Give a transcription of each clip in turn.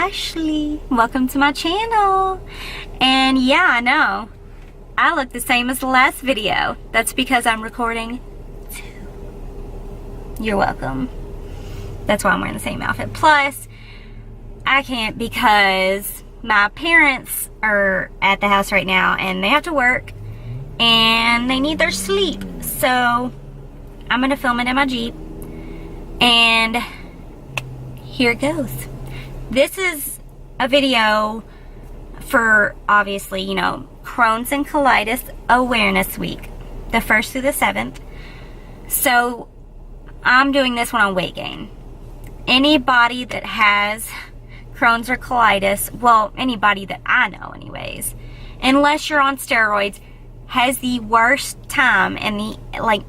Ashley. Welcome to my channel. And yeah, I know, I look the same as the last video. That's because I'm recording two. You're welcome. That's why I'm wearing the same outfit. Plus, I can't because my parents are at the house right now and they have to work and they need their sleep. So I'm gonna film it in my Jeep, and here it goes. This is a video for, obviously, you know, Crohn's and Colitis Awareness Week, the 1st through the 7th. So I'm doing this one on weight gain. Anybody that has Crohn's or colitis, well, anybody that I know anyways, unless you're on steroids, has the worst time, and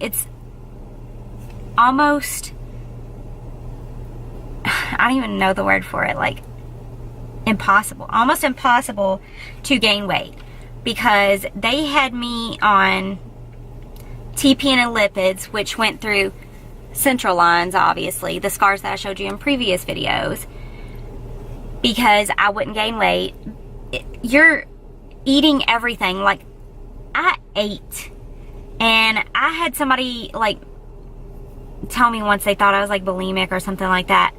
it's almost, I don't even know the word for it, like impossible, almost impossible to gain weight, because they had me on TP and lipids, which went through central lines, obviously, the scars that I showed you in previous videos, because I wouldn't gain weight. You're eating everything. Like, I ate, and I had somebody like tell me once they thought I was like bulimic or something like that.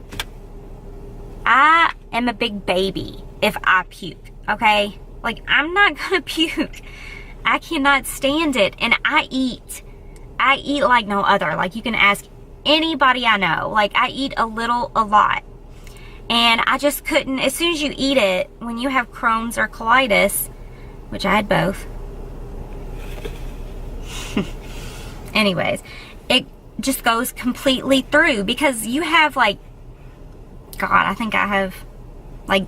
I am a big baby if I puke, okay? Like, I'm not gonna puke. I cannot stand it. And I eat like no other. Like, you can ask anybody I know. Like, I eat a lot. And I just couldn't. As soon as you eat it, when you have Crohn's or colitis, which I had both. Anyways, it just goes completely through, because you have, like, God, I think I have like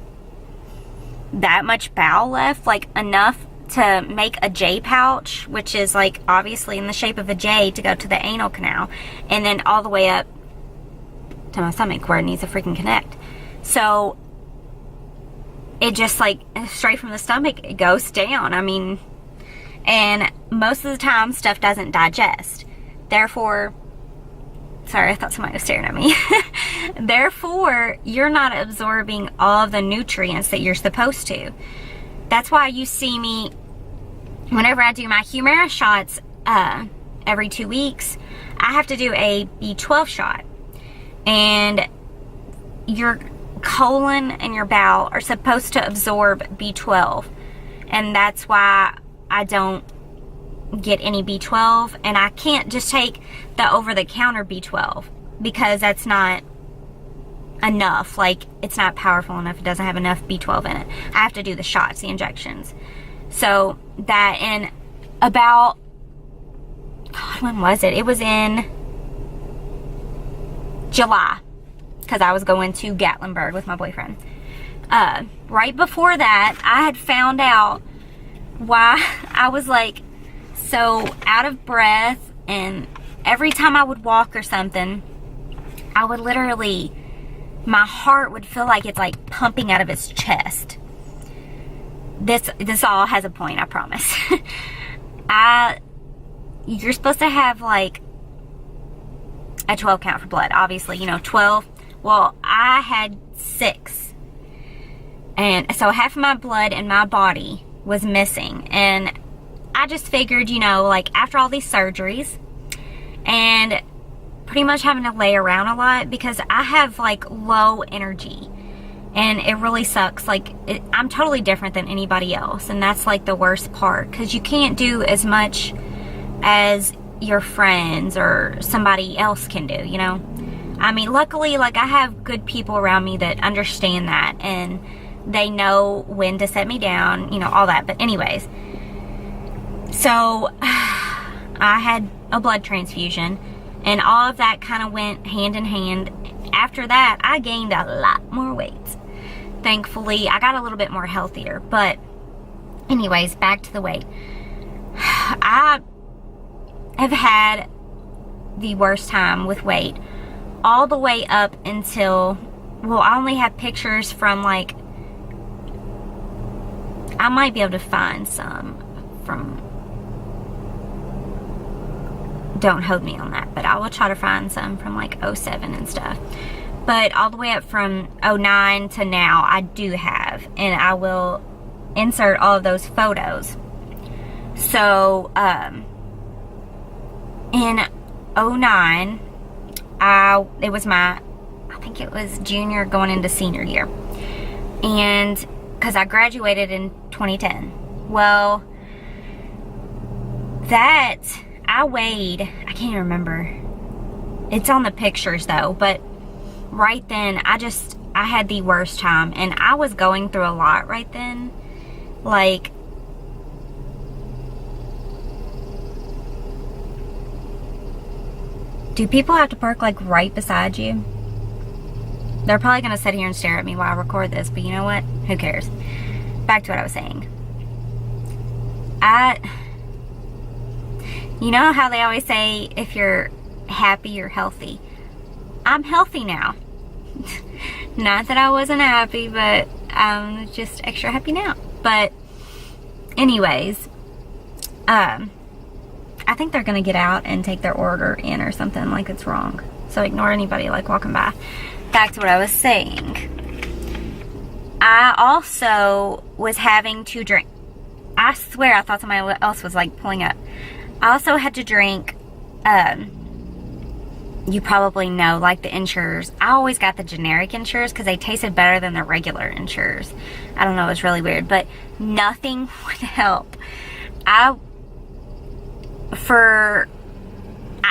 that much bowel left, like enough to make a J pouch, which is like obviously in the shape of a J, to go to the anal canal, and then all the way up to my stomach where it needs to freaking connect. So it just, like, straight from the stomach, it goes down. I mean, and most of the time stuff doesn't digest. Therefore, sorry, I thought somebody was staring at me. Therefore, you're not absorbing all of the nutrients that you're supposed to. That's why you see me, whenever I do my Humira shots every 2 weeks, I have to do a B12 shot. And your colon and your bowel are supposed to absorb B12. And that's why I don't get any B12, and I can't just take the over-the-counter B12, because that's not enough. Like, it's not powerful enough. It doesn't have enough B12 in it. I have to do the shots, the injections. So that, in about, God, when was it? It was in July, because I was going to Gatlinburg with my boyfriend. Right before that, I had found out why I was like so out of breath, and every time I would walk or something, I would literally, my heart would feel like it's like pumping out of its chest. This all has a point, I promise. You're supposed to have like a 12 count for blood, obviously, you know, 12. Well, I had 6, and so half of my blood in my body was missing. And I just figured, you know, like, after all these surgeries and pretty much having to lay around a lot, because I have like low energy and it really sucks. Like, I'm totally different than anybody else, and that's like the worst part, because you can't do as much as your friends or somebody else can do, you know? I mean, luckily, like, I have good people around me that understand that, and they know when to set me down, you know, all that. But anyways, so I had a blood transfusion, and all of that kind of went hand in hand. After that, I gained a lot more weight. Thankfully, I got a little bit more healthier. But anyways, back to the weight. I have had the worst time with weight all the way up until, well, I only have pictures from, like, I might be able to find some from, don't hold me on that, but I will try to find some from like 07 and stuff. But all the way up from 09 to now, I do have. And I will insert all of those photos. So, in 09, it was I think it was junior going into senior year. And, because I graduated in 2010. Well, I weighed, I can't even remember. It's on the pictures though, but right then, I had the worst time. And I was going through a lot right then. Like, do people have to park like right beside you? They're probably going to sit here and stare at me while I record this, but you know what? Who cares? Back to what I was saying. You know how they always say, if you're happy, you're healthy. I'm healthy now. Not that I wasn't happy, but I'm just extra happy now. But anyways, I think they're going to get out and take their order in or something, like it's wrong. So ignore anybody like walking by. Back to what I was saying. I also was having to drink. I swear I thought somebody else was like pulling up. I also had to drink, you probably know, like the Ensures. I always got the generic Ensures because they tasted better than the regular Ensures. I don't know, it was really weird, but nothing would help. I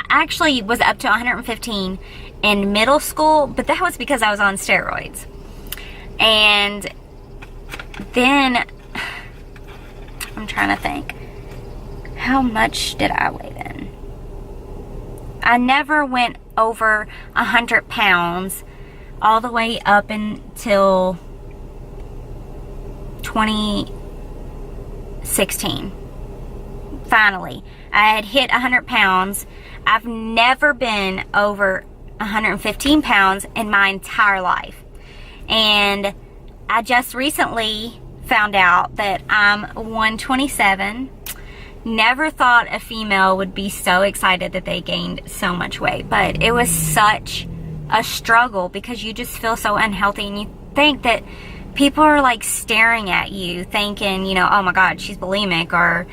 actually was up to 115 in middle school, but that was because I was on steroids. And then, I'm trying to think, how much did I weigh then? I never went over 100 pounds all the way up until 2016. Finally, I had hit 100 pounds. I've never been over 115 pounds in my entire life. And I just recently found out that I'm 127. Never thought a female would be so excited that they gained so much weight, but it was such a struggle because you just feel so unhealthy, and you think that people are like staring at you thinking, you know, oh my God, she's bulimic, or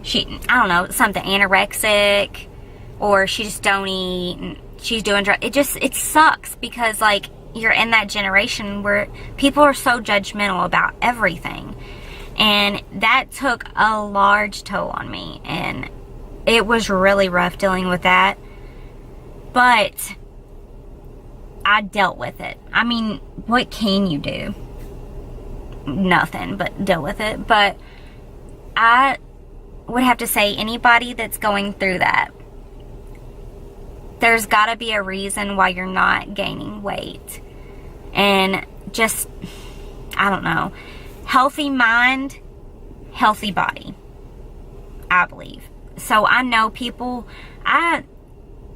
I don't know, something, anorexic, or she just don't eat, she's doing drugs. It sucks because like you're in that generation where people are so judgmental about everything. And that took a large toll on me, and it was really rough dealing with that. But I dealt with it. I mean, what can you do? Nothing but deal with it. But I would have to say, anybody that's going through that, there's got to be a reason why you're not gaining weight. And just, I don't know. Healthy mind, healthy body, I believe. So I know people, I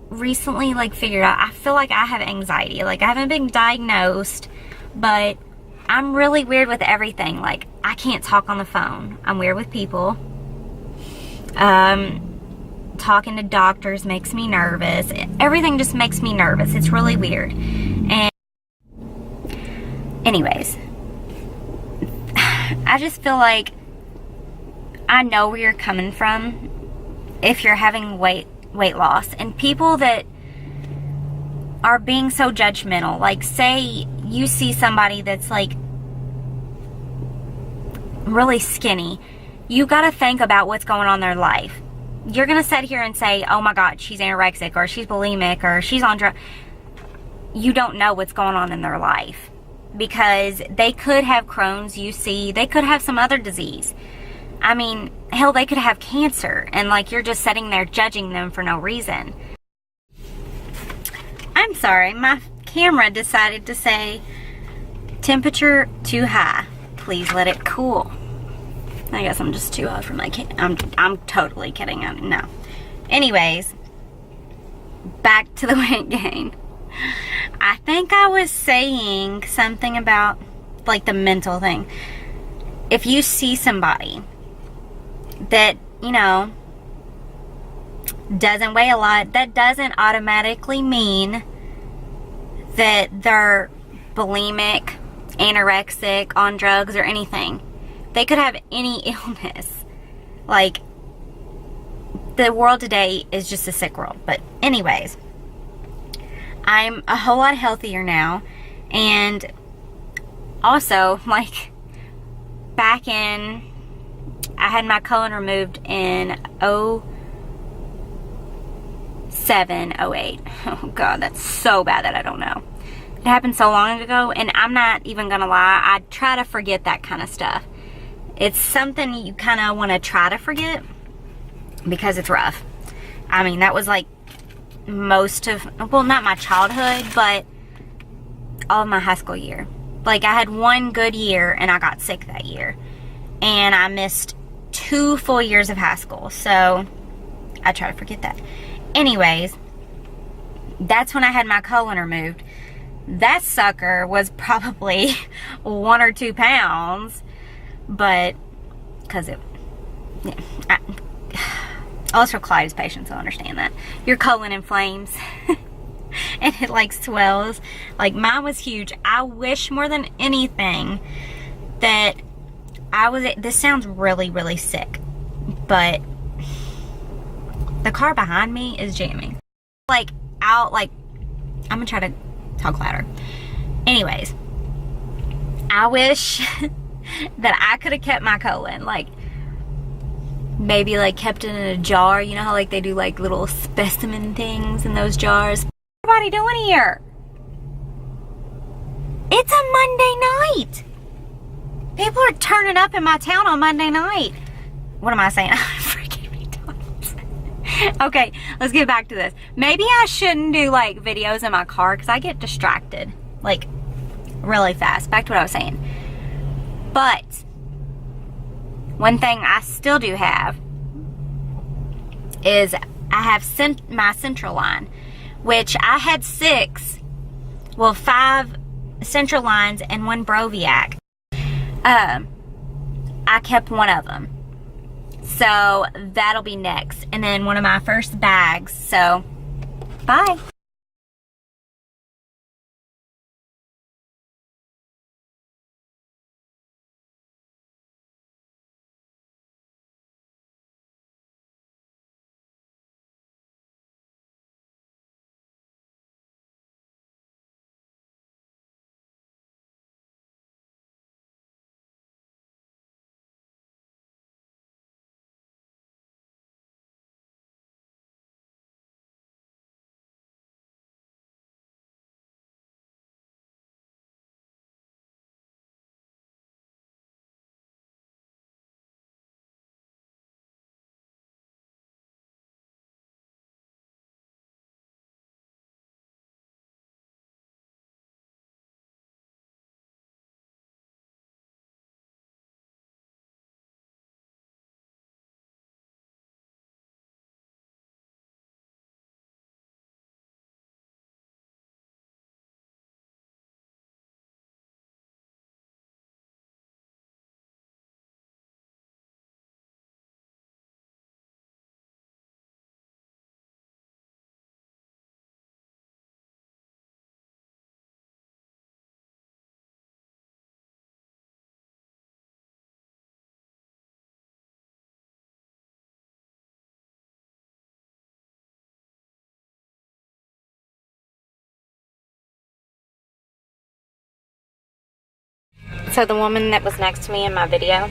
recently like figured out, I feel like I have anxiety. Like I haven't been diagnosed, but I'm really weird with everything. Like I can't talk on the phone. I'm weird with people. Talking to doctors makes me nervous. Everything just makes me nervous. It's really weird. And anyways, I just feel like I know where you're coming from if you're having weight loss. And people that are being so judgmental, like say you see somebody that's like really skinny, you got to think about what's going on in their life. You're going to sit here and say, oh my God, she's anorexic, or she's bulimic, or she's on drugs. You don't know what's going on in their life. Because they could have Crohn's, they could have some other disease. I mean, hell, they could have cancer, and like you're just sitting there judging them for no reason. I'm sorry, my camera decided to say temperature too high. Please let it cool. I guess I'm just too hot for my I'm totally kidding. No. Anyways, back to the weight gain. I think I was saying something about like the mental thing. If you see somebody that, you know, doesn't weigh a lot, that doesn't automatically mean that they're bulimic, anorexic, on drugs, or anything. They could have any illness. Like, the world today is just a sick world. But anyways, I'm a whole lot healthier now. And also, like, back in, I had my colon removed in 07, 08. Oh God, that's so bad that I don't know. It happened so long ago, and I'm not even gonna lie, I try to forget that kind of stuff. It's something you kind of want to try to forget because it's rough. I mean, that was like most of, well, not my childhood, but all of my high school year. Like, I had one good year and I got sick that year, and I missed 2 full years of high school, so I try to forget that. Anyways, that's when I had my colon removed. That sucker was probably 1 or 2 pounds, but because it, yeah, ulcerative colitis patients will understand that. Your colon inflames and it like swells. Like, mine was huge. I wish more than anything that I was, this sounds really, really sick, but the car behind me is jamming. Like, I'm gonna try to talk louder. Anyways, I wish that I could have kept my colon. Like, maybe like kept it in a jar. You know how like they do like little specimen things in those jars? What are you doing here? It's a Monday night. People are turning up in my town on Monday night. What am I saying? Forgive me, dogs. Okay, let's get back to this. Maybe I shouldn't do like videos in my car because I get distracted like really fast. Back to what I was saying. But one thing I still do have is I have my central line, which I had 5 central lines and 1 Broviac. I kept one of them, so that'll be next, and then one of my first bags. So bye. So the woman that was next to me in my video,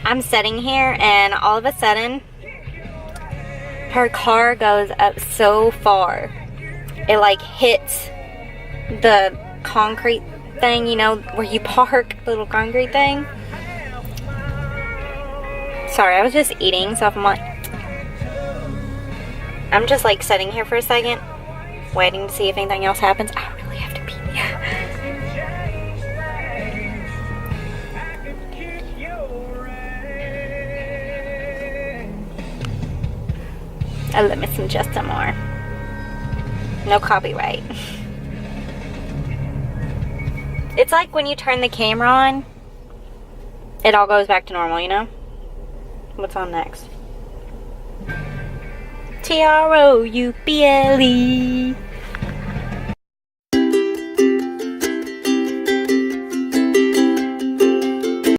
I'm sitting here and all of a sudden her car goes up so far it like hits the concrete thing, you know, where you park, the little concrete thing. Sorry, I was just eating, so if I'm just like sitting here for a second waiting to see if anything else happens. I really have to pee. I'll let me some just some more. No copyright. It's like when you turn the camera on, it all goes back to normal, you know? What's on next? Trouble.